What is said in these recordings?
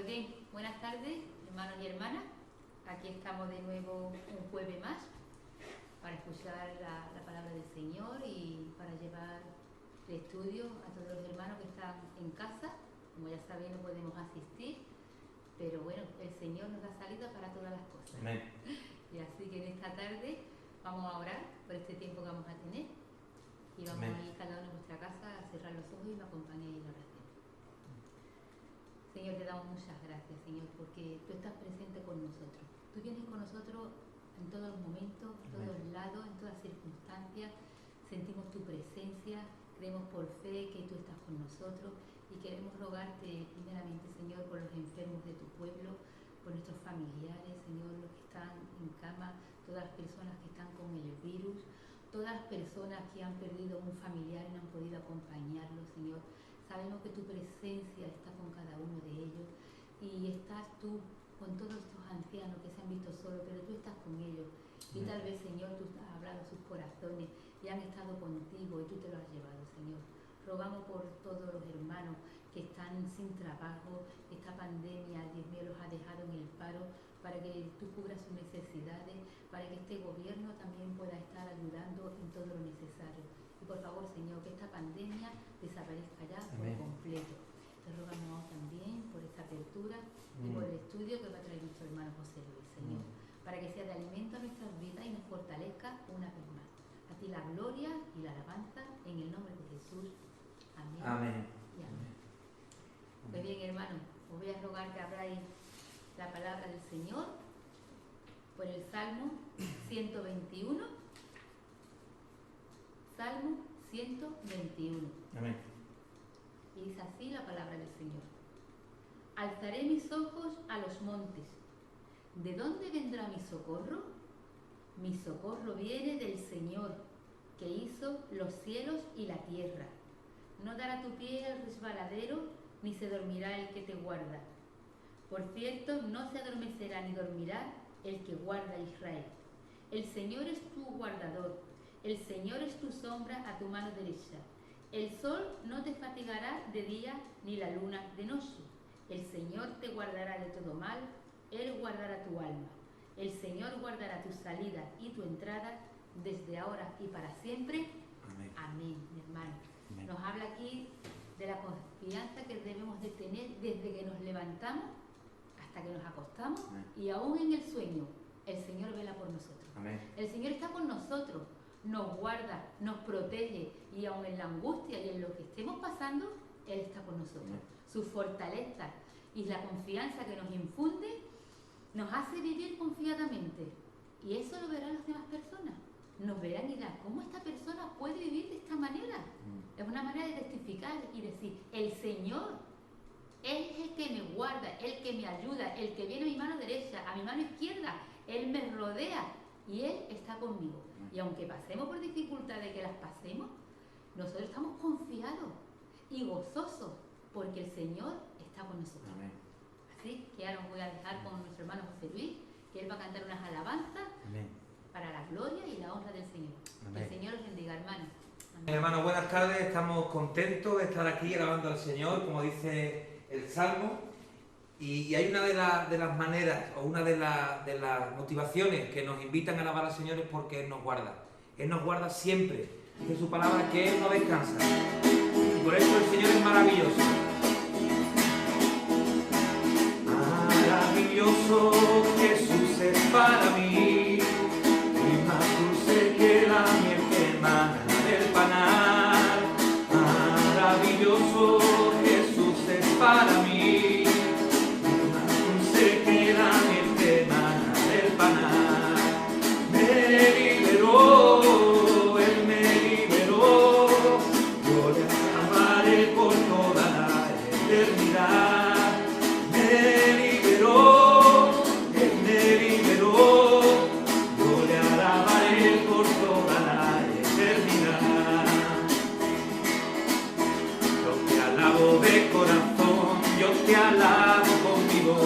Pues bien, buenas tardes, hermanos y hermanas. Aquí estamos de nuevo un jueves más para escuchar la palabra del Señor y para llevar el estudio a todos los hermanos que están en casa. Como ya saben, no podemos asistir, pero bueno, el Señor nos da salida para todas las cosas. Amén. Y así que en esta tarde vamos a orar por este tiempo que vamos a tener y vamos Amén. a ir cada uno en vuestra casa a cerrar los ojos y me acompañéis en la oración. Señor, te damos muchas gracias, Señor, porque tú estás presente con nosotros. Tú vienes con nosotros en todos los momentos, en todos los lados, en todas circunstancias. Sentimos tu presencia, creemos por fe que tú estás con nosotros y queremos rogarte primeramente, Señor, por los enfermos de tu pueblo, por nuestros familiares, Señor, los que están en cama, todas las personas que están con el virus, todas las personas que han perdido un familiar y no han podido acompañarlo, Señor. Sabemos que tu presencia está con cada uno de ellos y estás tú con todos estos ancianos que se han visto solos, pero tú estás con ellos. Y tal vez, Señor, tú has hablado a sus corazones y han estado contigo y tú te lo has llevado, Señor. Rogamos por todos los hermanos que están sin trabajo, esta pandemia, Dios mío, los ha dejado en el paro, para que tú cubras sus necesidades, para que este gobierno también pueda estar ayudando en todo lo necesario. Y por favor, Señor, que esta pandemia desaparezca ya por completo. Te rogamos también por esta apertura y por el estudio que va a traer nuestro hermano José Luis, Señor, para que sea de alimento a nuestras vidas y nos fortalezca una vez más. A ti la gloria y la alabanza en el nombre de Jesús. Amén. Amén. Y amén. Pues bien, hermanos, os voy a rogar que abráis la palabra del Señor por el Salmo 121. Salmo 121. Amén. Y dice así la palabra del Señor. Alzaré mis ojos a los montes. ¿De dónde vendrá mi socorro? Mi socorro viene del Señor, que hizo los cielos y la tierra. No dará tu pie al resbaladero, ni se dormirá el que te guarda. Por cierto, no se adormecerá ni dormirá el que guarda a Israel. El Señor es tu guardador. El Señor es tu sombra a tu mano derecha. El sol no te fatigará de día, ni la luna de noche. El Señor te guardará de todo mal, Él guardará tu alma. El Señor guardará tu salida y tu entrada, desde ahora y para siempre. Amén. Amén, mi hermano. Amén. Nos habla aquí de la confianza que debemos de tener desde que nos levantamos hasta que nos acostamos. Amén. Y aún en el sueño, el Señor vela por nosotros. Amén. El Señor está con nosotros, nos guarda, nos protege y aun en la angustia y en lo que estemos pasando, Él está con nosotros. Amén. Su fortaleza y la confianza que nos infunde nos hace vivir confiadamente. Y eso lo verán las demás personas. Nos verán y dirán, ¿cómo esta persona puede vivir de esta manera? Es una manera de testificar y decir, el Señor, Él es el que me guarda, el que me ayuda, el que viene a mi mano derecha, a mi mano izquierda, Él me rodea y Él está conmigo. Y aunque pasemos por dificultades que las pasemos, nosotros estamos confiados y gozosos porque el Señor está con nosotros. Amén. Así que ahora os voy a dejar con nuestro hermano José Luis, que él va a cantar unas alabanzas Amén. para la gloria y la honra del Señor. Amén. Que el Señor os bendiga, hermano. Hermanos, buenas tardes. Estamos contentos de estar aquí alabando al Señor, como dice el Salmo. Y hay una de las maneras, o una de las motivaciones que nos invitan a alabar al Señor es porque Él nos guarda. Él nos guarda siempre. Dice su palabra que Él no descansa. Y por eso el Señor es maravilloso. Maravilloso Jesús es para mí, y más dulce que la miel que emana del panal. Maravilloso Jesús es para mí, y más dulce que la miel que emana del panal. Me liberó, Él me liberó, yo le alabaré por toda la eternidad. Te alabo conmigo,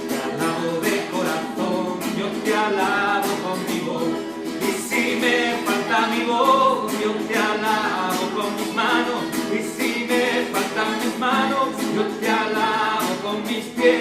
te alabo de corazón, yo te alabo conmigo. Y si me falta mi voz, yo te alabo con mis manos. Y si me faltan mis manos, yo te alabo con mis pies.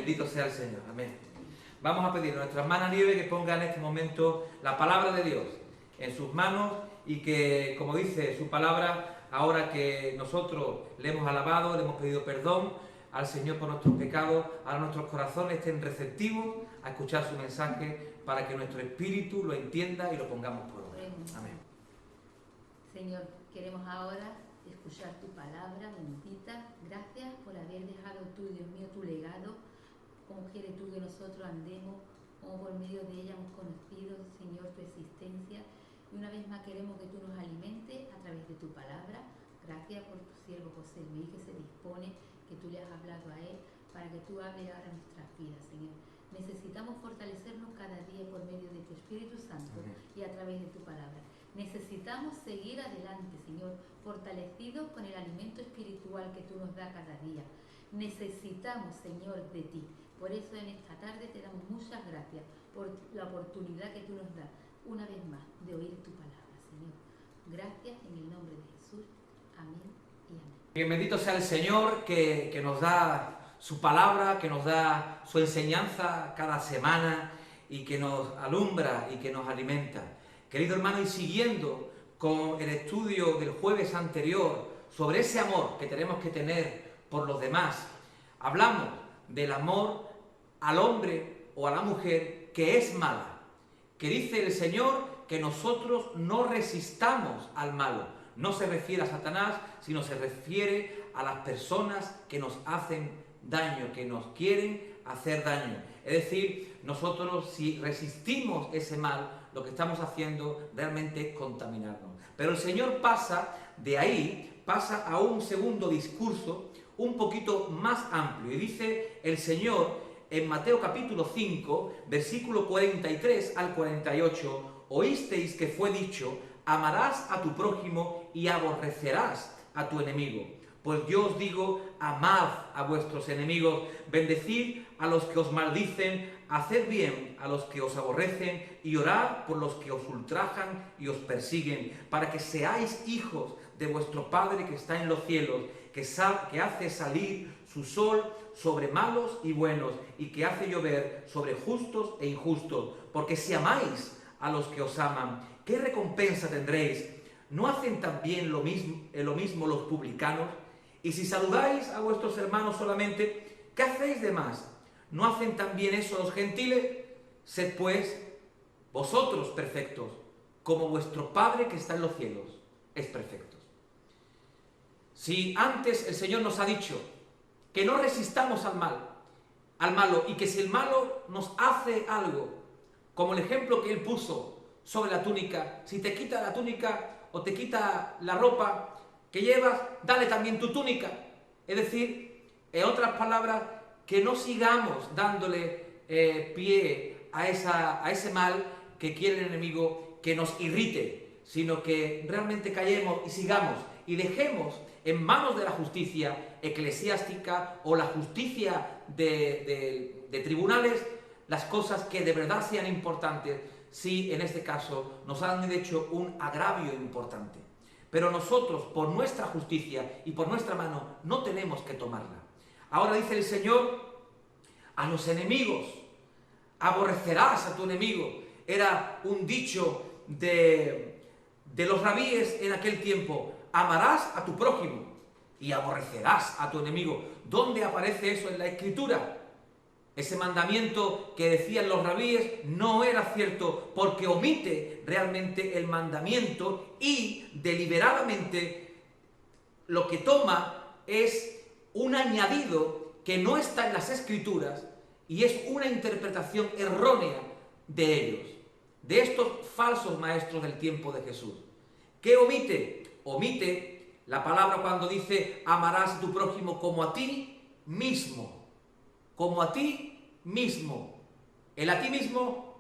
Bendito sea el Señor. Amén. Vamos a pedir a nuestra hermana Nieve que ponga en este momento la palabra de Dios en sus manos y que, como dice su palabra, ahora que nosotros le hemos alabado, le hemos pedido perdón al Señor por nuestros pecados, ahora nuestros corazones estén receptivos a escuchar su mensaje para que nuestro espíritu lo entienda y lo pongamos por obra. Amén. Señor, queremos ahora escuchar tu palabra bendita. Gracias por haber dejado tú, Dios mío, tu legado. Como quieres tú que nosotros andemos, como por medio de ella hemos conocido, Señor, tu existencia. Y una vez más queremos que tú nos alimentes a través de tu palabra. Gracias por tu siervo José Luis, que se dispone, que tú le has hablado a él, para que tú hables ahora en nuestras vidas, Señor. Necesitamos fortalecernos cada día por medio de tu Espíritu Santo y a través de tu palabra. Necesitamos seguir adelante, Señor, fortalecidos con el alimento espiritual que tú nos das cada día. Necesitamos, Señor, de ti. Por eso en esta tarde te damos muchas gracias por la oportunidad que tú nos das, una vez más, de oír tu palabra, Señor. Gracias en el nombre de Jesús. Amén y amén. Bien, bendito sea el Señor que nos da su palabra, que nos da su enseñanza cada semana y que nos alumbra y que nos alimenta. Querido hermano, y siguiendo con el estudio del jueves anterior sobre ese amor que tenemos que tener por los demás, hablamos del amor al hombre o a la mujer que es mala, que dice el Señor que nosotros no resistamos al malo. No se refiere a Satanás, sino se refiere a las personas que nos hacen daño, que nos quieren hacer daño. Es decir, nosotros si resistimos ese mal, lo que estamos haciendo realmente es contaminarnos. Pero el Señor pasa de ahí, pasa a un segundo discurso un poquito más amplio. Y dice el Señor en Mateo capítulo 5, versículo 43 al 48, oísteis que fue dicho, amarás a tu prójimo y aborrecerás a tu enemigo. Pues yo os digo, amad a vuestros enemigos, bendecid a los que os maldicen, haced bien a los que os aborrecen y orad por los que os ultrajan y os persiguen, para que seáis hijos de vuestro Padre que está en los cielos, que hace salir su sol sobre malos y buenos y que hace llover sobre justos e injustos. Porque si amáis a los que os aman, ¿qué recompensa tendréis? ¿No hacen también lo mismo los publicanos? Y si saludáis a vuestros hermanos solamente, ¿qué hacéis de más? ¿No hacen también eso los gentiles? Sed pues vosotros perfectos, como vuestro Padre que está en los cielos es perfecto. Si antes el Señor nos ha dicho que no resistamos al malo, y que si el malo nos hace algo, como el ejemplo que Él puso sobre la túnica, si te quita la túnica o te quita la ropa que llevas, dale también tu túnica. Es decir, en otras palabras, que no sigamos dándole pie a ese mal que quiere el enemigo que nos irrite, sino que realmente callemos y sigamos y dejemos en manos de la justicia eclesiástica o la justicia de tribunales las cosas que de verdad sean importantes, si en este caso nos han hecho un agravio importante. Pero nosotros, por nuestra justicia y por nuestra mano, no tenemos que tomarla. Ahora dice el Señor, a los enemigos, aborrecerás a tu enemigo. Era un dicho de los rabíes en aquel tiempo. Amarás a tu prójimo y aborrecerás a tu enemigo. ¿Dónde aparece eso en la Escritura? Ese mandamiento que decían los rabíes no era cierto, porque omite realmente el mandamiento y deliberadamente lo que toma es un añadido que no está en las Escrituras y es una interpretación errónea de ellos, de estos falsos maestros del tiempo de Jesús. ¿Qué omite? Omite la palabra cuando dice amarás a tu prójimo como a ti mismo. Como a ti mismo. El a ti mismo,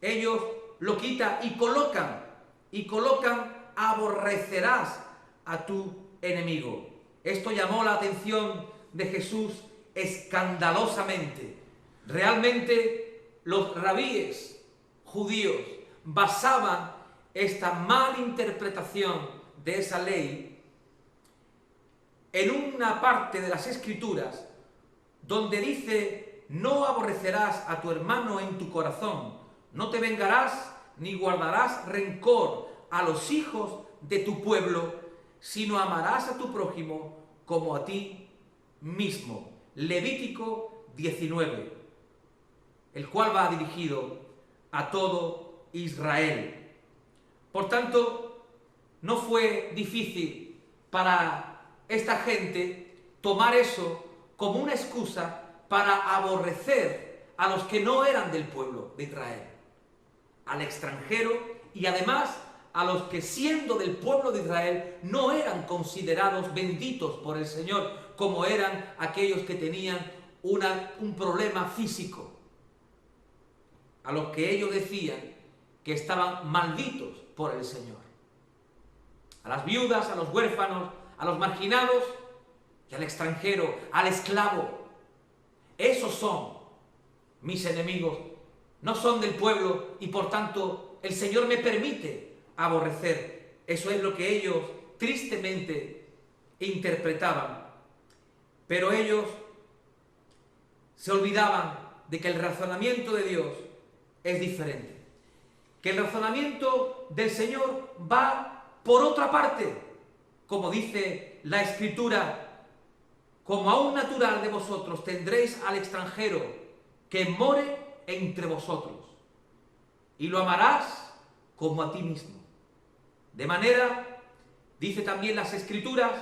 ellos lo quitan y colocan aborrecerás a tu enemigo. Esto llamó la atención de Jesús escandalosamente. Realmente los rabíes judíos basaban esta malinterpretación de esa ley en una parte de las Escrituras donde dice no aborrecerás a tu hermano en tu corazón, no te vengarás ni guardarás rencor a los hijos de tu pueblo, sino amarás a tu prójimo como a ti mismo. Levítico 19, el cual va dirigido a todo Israel. Por tanto, no fue difícil para esta gente tomar eso como una excusa para aborrecer a los que no eran del pueblo de Israel, al extranjero y además a los que siendo del pueblo de Israel no eran considerados benditos por el Señor, como eran aquellos que tenían un problema físico, a los que ellos decían que estaban malditos por el Señor. A las viudas, a los huérfanos, a los marginados y al extranjero, al esclavo. Esos son mis enemigos, no son del pueblo y por tanto el Señor me permite aborrecer. Eso es lo que ellos tristemente interpretaban. Pero ellos se olvidaban de que el razonamiento de Dios es diferente. Que el razonamiento del Señor va por otra parte. Como dice la Escritura, como a un natural de vosotros tendréis al extranjero que more entre vosotros, y lo amarás como a ti mismo. De manera, dice también las Escrituras,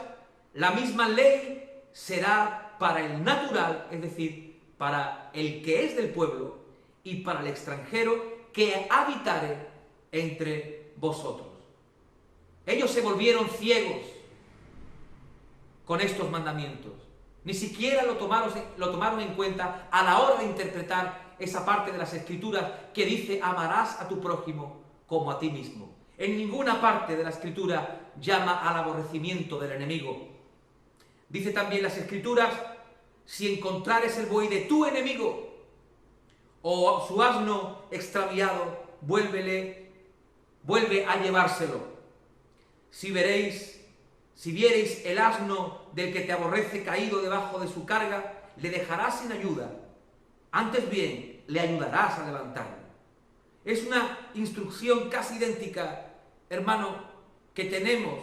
la misma ley será para el natural, es decir, para el que es del pueblo, y para el extranjero que habitare entre vosotros. Ellos se volvieron ciegos con estos mandamientos. Ni siquiera lo tomaron en cuenta a la hora de interpretar esa parte de las Escrituras que dice amarás a tu prójimo como a ti mismo. En ninguna parte de la Escritura llama al aborrecimiento del enemigo. Dice también las Escrituras, si encontrares el buey de tu enemigo o su asno extraviado, vuelve a llevárselo. Si viereis el asno del que te aborrece caído debajo de su carga, le dejarás sin ayuda. Antes bien, le ayudarás a levantarlo. Es una instrucción casi idéntica, hermano, que tenemos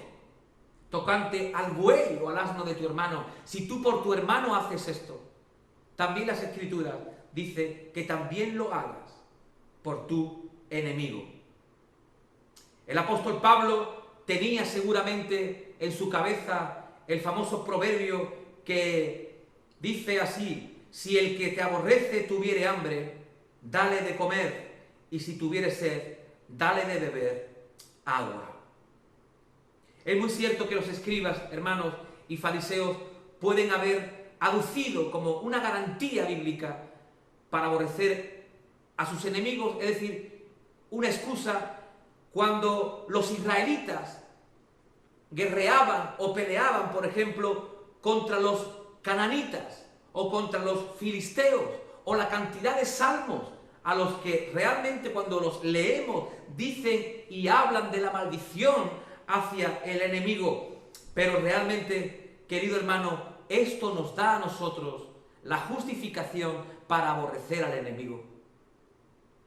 tocante al buey o al asno de tu hermano. Si tú por tu hermano haces esto, también las Escrituras dice que también lo hagas por tu enemigo. El apóstol Pablo tenía seguramente en su cabeza el famoso proverbio que dice así: si el que te aborrece tuviere hambre, dale de comer, y si tuviere sed, dale de beber agua. Es muy cierto que los escribas, hermanos, y fariseos pueden haber aducido como una garantía bíblica para aborrecer a sus enemigos, es decir, una excusa cuando los israelitas guerreaban o peleaban, por ejemplo, contra los cananitas o contra los filisteos, o la cantidad de salmos a los que realmente cuando los leemos dicen y hablan de la maldición hacia el enemigo. Pero realmente, querido hermano, esto nos da a nosotros la justificación para aborrecer al enemigo.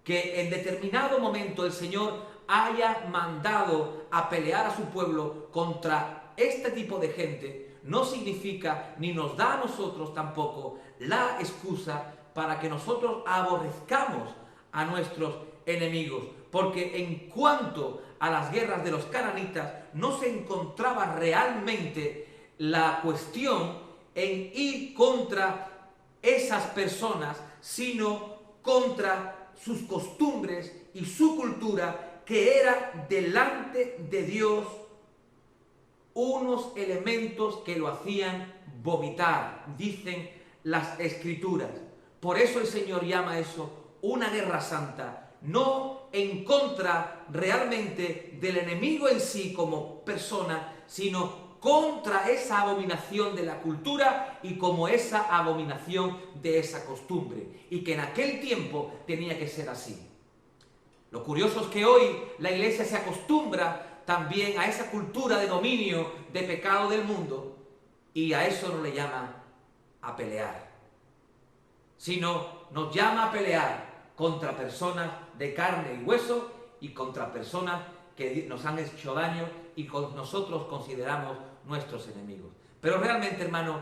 Que en determinado momento el Señor haya mandado a pelear a su pueblo contra este tipo de gente no significa ni nos da a nosotros tampoco la excusa para que nosotros aborrezcamos a nuestros enemigos, porque en cuanto a las guerras de los cananitas no se encontraba realmente la cuestión en ir contra esas personas, sino contra sus costumbres y su cultura, que era delante de Dios unos elementos que lo hacían vomitar, dicen las Escrituras. Por eso el Señor llama eso una guerra santa, no en contra realmente del enemigo en sí como persona, sino contra esa abominación de la cultura y como esa abominación de esa costumbre, y que en aquel tiempo tenía que ser así. Lo curioso es que hoy la Iglesia se acostumbra también a esa cultura de dominio, de pecado del mundo, y a eso no le llama a pelear, sino nos llama a pelear contra personas de carne y hueso y contra personas que nos han hecho daño y nosotros consideramos nuestros enemigos. Pero realmente, hermano,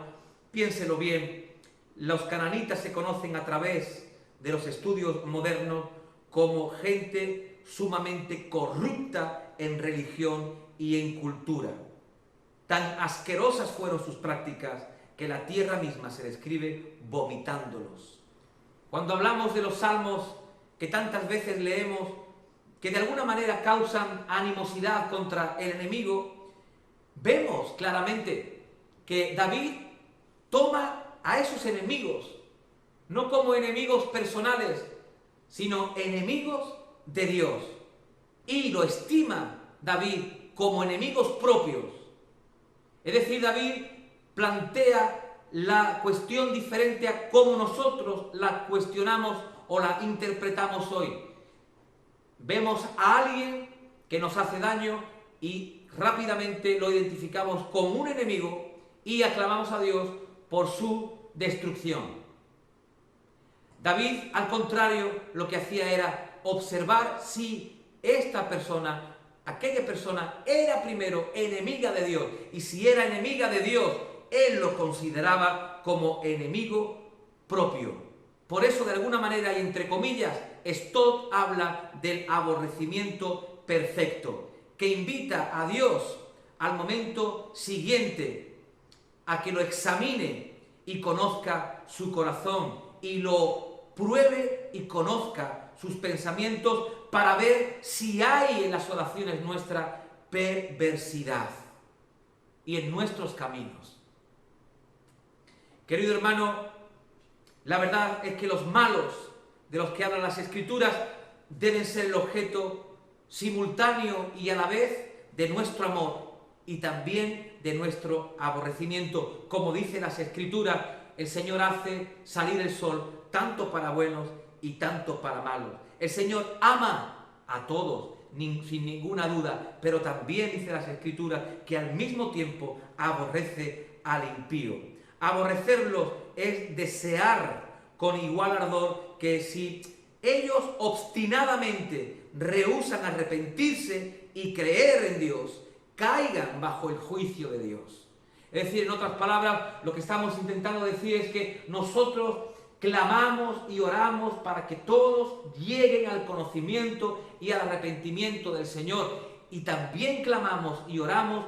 piénselo bien, los cananitas se conocen a través de los estudios modernos como gente sumamente corrupta en religión y en cultura. Tan asquerosas fueron sus prácticas que la tierra misma se describe vomitándolos. Cuando hablamos de los salmos que tantas veces leemos, que de alguna manera causan animosidad contra el enemigo, vemos claramente que David toma a esos enemigos, no como enemigos personales, sino enemigos de Dios. Y lo estima David como enemigos propios. Es decir, David plantea la cuestión diferente a cómo nosotros la cuestionamos o la interpretamos hoy. Vemos a alguien que nos hace daño y rápidamente lo identificamos como un enemigo y aclamamos a Dios por su destrucción. David, al contrario, lo que hacía era observar si esta persona, aquella persona, era primero enemiga de Dios. Y si era enemiga de Dios, él lo consideraba como enemigo propio. Por eso, de alguna manera, y entre comillas, Stott habla del aborrecimiento perfecto, que invita a Dios al momento siguiente a que lo examine y conozca su corazón y lo pruebe y conozca sus pensamientos para ver si hay en las oraciones nuestras perversidad y en nuestros caminos. Querido hermano, la verdad es que los malos de los que hablan las Escrituras deben ser el objeto simultáneo y a la vez de nuestro amor y también de nuestro aborrecimiento. Como dicen las Escrituras, el Señor hace salir el sol tanto para buenos y tanto para malos. El Señor ama a todos, sin ninguna duda, pero también dice las Escrituras que al mismo tiempo aborrece al impío. Aborrecerlos es desear con igual ardor que si ellos obstinadamente rehúsan arrepentirse y creer en Dios, caigan bajo el juicio de Dios. Es decir, en otras palabras, lo que estamos intentando decir es que nosotros clamamos y oramos para que todos lleguen al conocimiento y al arrepentimiento del Señor. Y también clamamos y oramos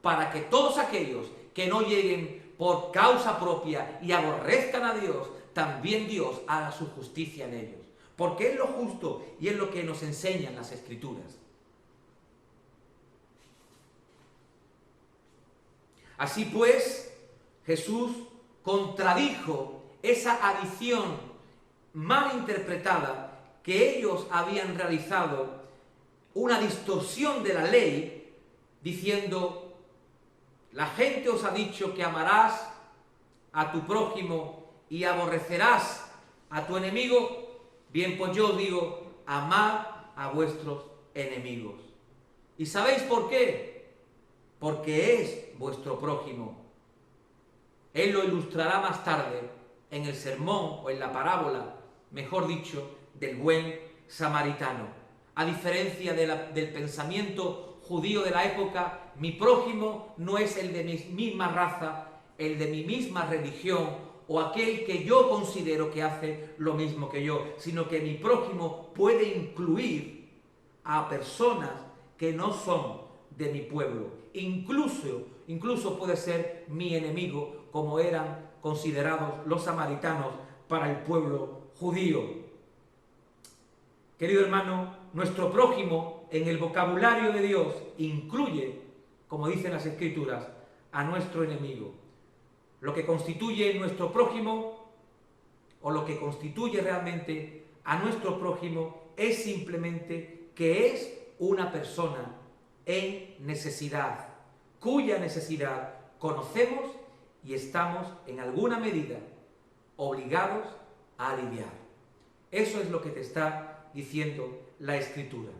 para que todos aquellos que no lleguen por causa propia y aborrezcan a Dios, también Dios haga su justicia en ellos. Porque es lo justo y es lo que nos enseñan las Escrituras. Así pues, Jesús contradijo esa adición mal interpretada que ellos habían realizado, una distorsión de la ley, diciendo: la gente os ha dicho que amarás a tu prójimo y aborrecerás a tu enemigo. Bien, pues yo os digo, amad a vuestros enemigos. ¿Y sabéis por qué? Porque es vuestro prójimo. Él lo ilustrará más tarde en el sermón o en la parábola, mejor dicho, del buen samaritano. A diferencia del pensamiento judío de la época, mi prójimo no es el de mi misma raza, el de mi misma religión o aquel que yo considero que hace lo mismo que yo, sino que mi prójimo puede incluir a personas que no son de mi pueblo. Incluso puede ser mi enemigo, como eran considerados los samaritanos para el pueblo judío. Querido hermano, nuestro prójimo en el vocabulario de Dios incluye, como dicen las Escrituras, a nuestro enemigo. Lo que constituye nuestro prójimo, o lo que constituye realmente a nuestro prójimo, es simplemente que es una persona en necesidad, cuya necesidad conocemos y estamos en alguna medida obligados a aliviar. Eso es lo que te está diciendo la Escritura.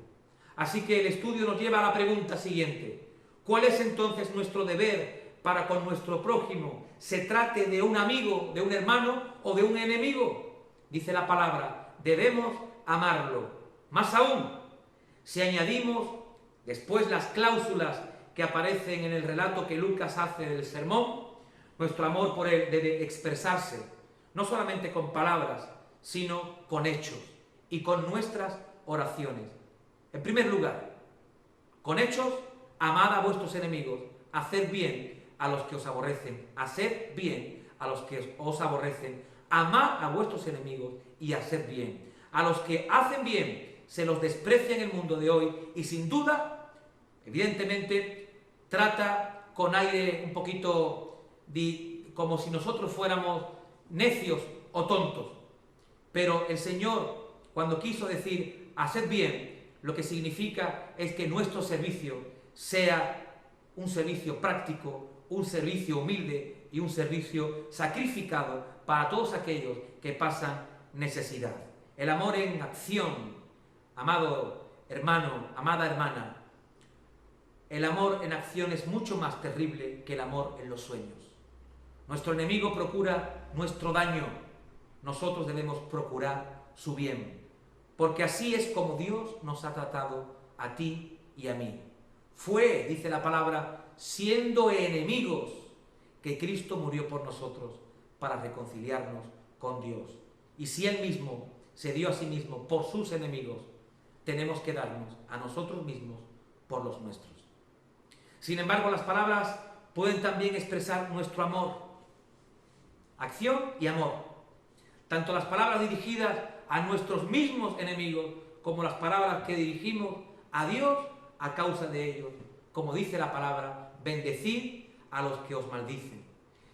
Así que el estudio nos lleva a la pregunta siguiente: ¿cuál es entonces nuestro deber para con nuestro prójimo, se trate de un amigo, de un hermano o de un enemigo? dice la palabra, debemos amarlo. Más aún, si añadimos después las cláusulas que aparecen en el relato que Lucas hace del sermón, nuestro amor por Él debe expresarse, no solamente con palabras, sino con hechos y con nuestras oraciones. En primer lugar, con hechos, amad a vuestros enemigos, haced bien a los que os aborrecen, haced bien a los que os aborrecen, amad a vuestros enemigos y haced bien. A los que hacen bien se los desprecia en el mundo de hoy y sin duda, evidentemente, trata con aire un poquito como si nosotros fuéramos necios o tontos. Pero el Señor, cuando quiso decir haced bien, lo que significa es que nuestro servicio sea un servicio práctico, un servicio humilde y un servicio sacrificado para todos aquellos que pasan necesidad. El amor en acción, amado hermano, amada hermana, el amor en acción es mucho más terrible que el amor en los sueños. Nuestro enemigo procura nuestro daño, nosotros debemos procurar su bien, porque así es como Dios nos ha tratado a ti y a mí. Fue, dice la palabra, siendo enemigos, que Cristo murió por nosotros para reconciliarnos con Dios. Y si Él mismo se dio a sí mismo por sus enemigos, tenemos que darnos a nosotros mismos por los nuestros. Sin embargo, las palabras pueden también expresar nuestro amor, acción y amor. Tanto las palabras dirigidas a nuestros mismos enemigos como las palabras que dirigimos a Dios a causa de ellos. Como dice la palabra, bendecid a los que os maldicen.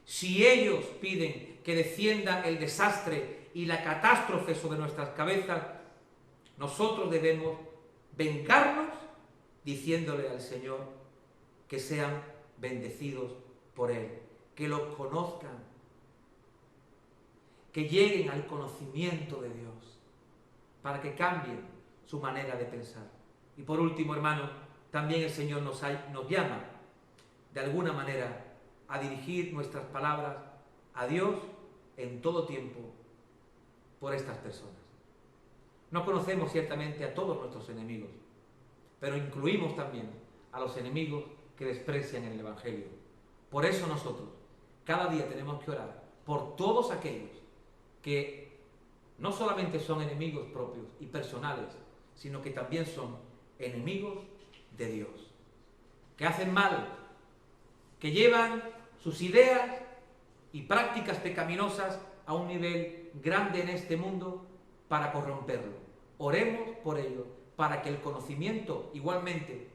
Si ellos piden que descienda el desastre y la catástrofe sobre nuestras cabezas, nosotros debemos vengarnos diciéndole al Señor que sean bendecidos por Él, que lo conozcan, que lleguen al conocimiento de Dios, para que cambien su manera de pensar. Y por último, hermano, también el Señor nos llama, de alguna manera, a dirigir nuestras palabras a Dios en todo tiempo por estas personas. No conocemos ciertamente a todos nuestros enemigos, pero incluimos también a los enemigos que desprecian el Evangelio. Por eso nosotros cada día tenemos que orar por todos aquellos que no solamente son enemigos propios y personales, sino que también son enemigos de Dios, que hacen mal, que llevan sus ideas y prácticas pecaminosas a un nivel grande en este mundo para corromperlo. Oremos por ello, para que el conocimiento, igualmente,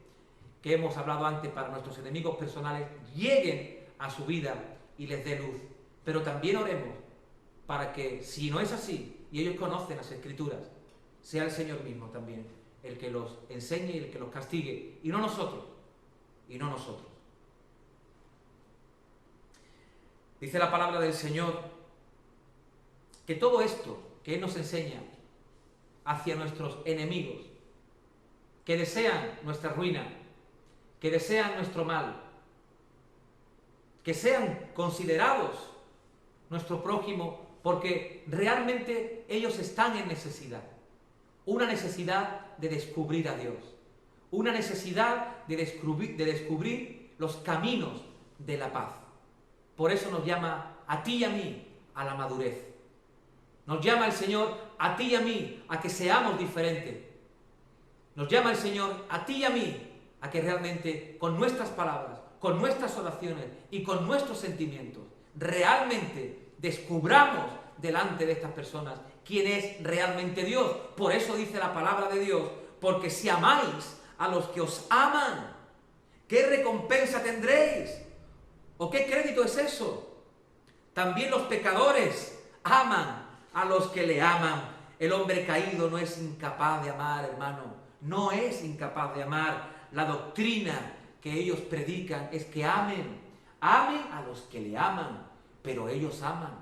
que hemos hablado antes para nuestros enemigos personales, lleguen a su vida y les dé luz. Pero también oremos para que, si no es así, y ellos conocen las Escrituras, sea el Señor mismo también el que los enseñe y el que los castigue, y no nosotros, Dice la palabra del Señor que todo esto que Él nos enseña hacia nuestros enemigos, que desean nuestra ruina, que desean nuestro mal, que sean considerados nuestro prójimo, porque realmente ellos están en necesidad. Una necesidad de descubrir a Dios, una necesidad de descubrir los caminos de la paz. Por eso nos llama a ti y a mí a la madurez. Nos llama el Señor a ti y a mí a que seamos diferentes. Nos llama el Señor a ti y a mí a que realmente con nuestras palabras, con nuestras oraciones y con nuestros sentimientos realmente descubramos delante de estas personas quién es realmente Dios. Por eso dice la palabra de Dios, porque si amáis a los que os aman, ¿qué recompensa tendréis? ¿O qué crédito es eso? También los pecadores aman a los que le aman. El hombre caído no es incapaz de amar, hermano. No es incapaz de amar. La doctrina que ellos predican es que amen a los que le aman, pero ellos aman.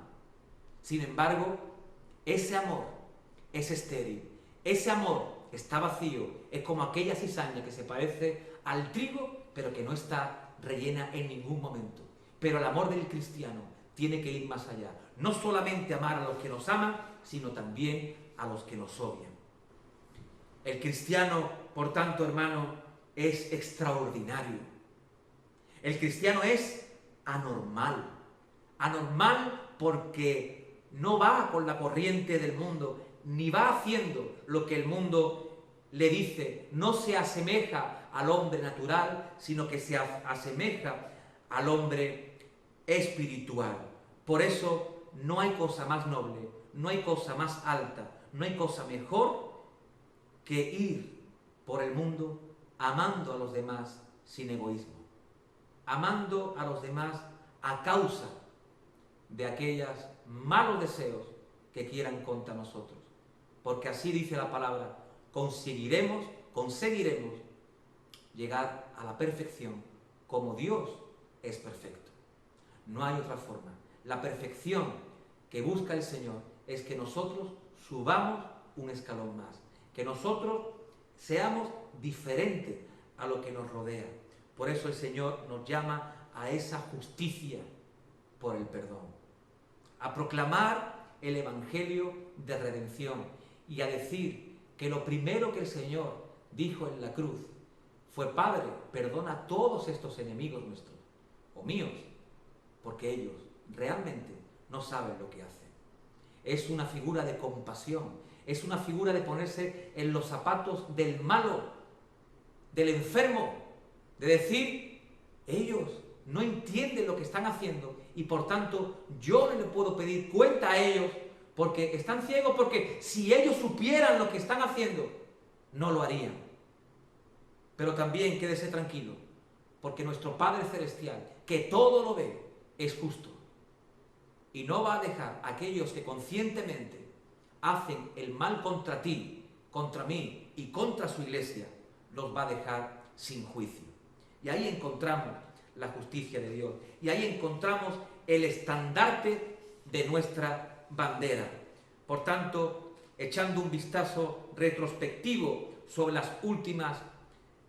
Sin embargo, ese amor es estéril. Ese amor está vacío. Es como aquella cizaña que se parece al trigo, pero que no está rellena en ningún momento. Pero el amor del cristiano tiene que ir más allá. No solamente amar a los que nos aman, sino también a los que nos odian. El cristiano, por tanto, hermano, es extraordinario. El cristiano es anormal. Anormal porque no va con la corriente del mundo, ni va haciendo lo que el mundo le dice. No se asemeja al hombre natural, sino que se asemeja al hombre espiritual. Por eso no hay cosa más noble, no hay cosa más alta, no hay cosa mejor que ir por el mundo amando a los demás sin egoísmo, amando a los demás a causa de aquellos malos deseos que quieran contra nosotros. Porque así dice la palabra, conseguiremos llegar a la perfección como Dios es perfecto. No hay otra forma. La perfección que busca el Señor es que nosotros subamos un escalón más, que nosotros seamos diferentes a lo que nos rodea. Por eso el Señor nos llama a esa justicia por el perdón, a proclamar el Evangelio de redención y a decir que lo primero que el Señor dijo en la cruz fue: Padre, perdona a todos estos enemigos nuestros, o míos, porque ellos realmente no saben lo que hacen. Es una figura de compasión, es una figura de ponerse en los zapatos del malo, del enfermo, de decir, ellos no entienden lo que están haciendo y por tanto yo no le puedo pedir cuenta a ellos porque están ciegos, porque si ellos supieran lo que están haciendo, no lo harían. Pero también quédese tranquilo, porque nuestro Padre Celestial, que todo lo ve, es justo. Y no va a dejar a aquellos que conscientemente hacen el mal contra ti, contra mí y contra su iglesia, los va a dejar sin juicio. Y ahí encontramos la justicia de Dios. Y ahí encontramos el estandarte de nuestra bandera. Por tanto, echando un vistazo retrospectivo sobre las últimas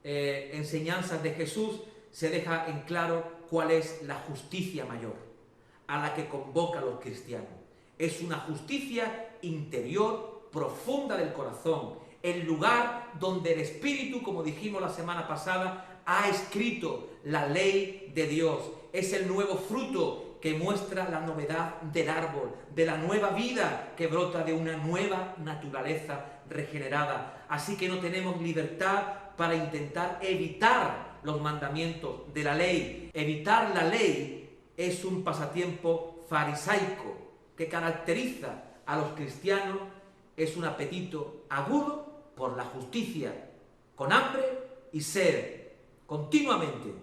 enseñanzas de Jesús, se deja en claro cuál es la justicia mayor a la que convoca a los cristianos. Es una justicia interior, profunda del corazón, el lugar donde el Espíritu, como dijimos la semana pasada, ha escrito la ley de Dios. Es el nuevo fruto que muestra la novedad del árbol, de la nueva vida que brota de una nueva naturaleza regenerada. Así que no tenemos libertad para intentar evitar los mandamientos de la ley. Evitar la ley es un pasatiempo farisaico que caracteriza a los cristianos, es un apetito agudo por la justicia, con hambre y sed, continuamente.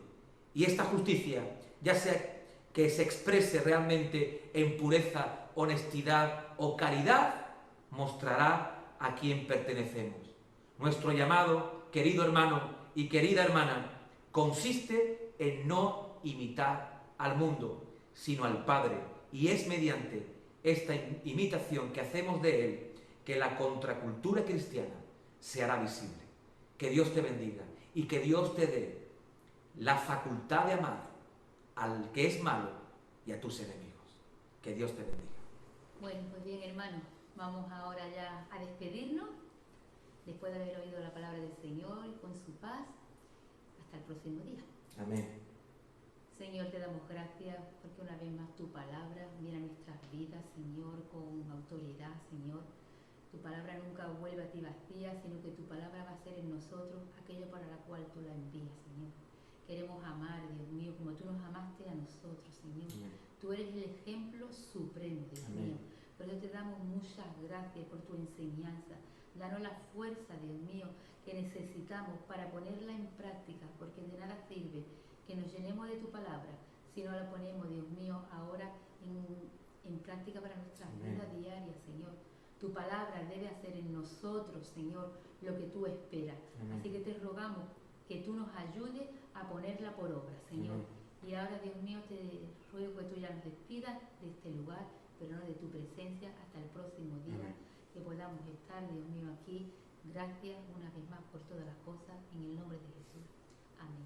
Y esta justicia, ya sea que se exprese realmente en pureza, honestidad o caridad, mostrará a quién pertenecemos. Nuestro llamado, querido hermano y querida hermana, consiste en no imitar al mundo, sino al Padre, y es mediante esta imitación que hacemos de Él que la contracultura cristiana se hará visible. Que Dios te bendiga y que Dios te dé la facultad de amar al que es malo y a tus enemigos. Que Dios te bendiga. Bueno, pues bien, hermanos, vamos ahora ya a despedirnos, después de haber oído la palabra del Señor y con su paz. Hasta el próximo día. Amén. Señor, te damos gracias porque una vez más tu palabra viene a nuestras vidas, Señor, con autoridad, Señor. Tu palabra nunca vuelve a ti vacía, sino que tu palabra va a ser en nosotros aquello para la cual tú la envías, Señor. Queremos amar, Dios mío, como tú nos amaste a nosotros, Señor. Amén. Tú eres el ejemplo supremo, Dios mío. Por eso te damos muchas gracias por tu enseñanza. Danos la fuerza, Dios mío, que necesitamos para ponerla en práctica, porque de nada sirve que nos llenemos de tu palabra si no la ponemos, Dios mío, ahora en práctica para nuestras vidas diarias, Señor. Tu palabra debe hacer en nosotros, Señor, lo que tú esperas. Amén. Así que te rogamos que tú nos ayudes a ponerla por obra, Señor. Amén. Y ahora, Dios mío, te ruego que tú ya nos despidas de este lugar, pero no de tu presencia, hasta el próximo día. Amén. Que podamos estar, Dios mío, aquí. Gracias una vez más por todas las cosas, en el nombre de Jesús. Amén.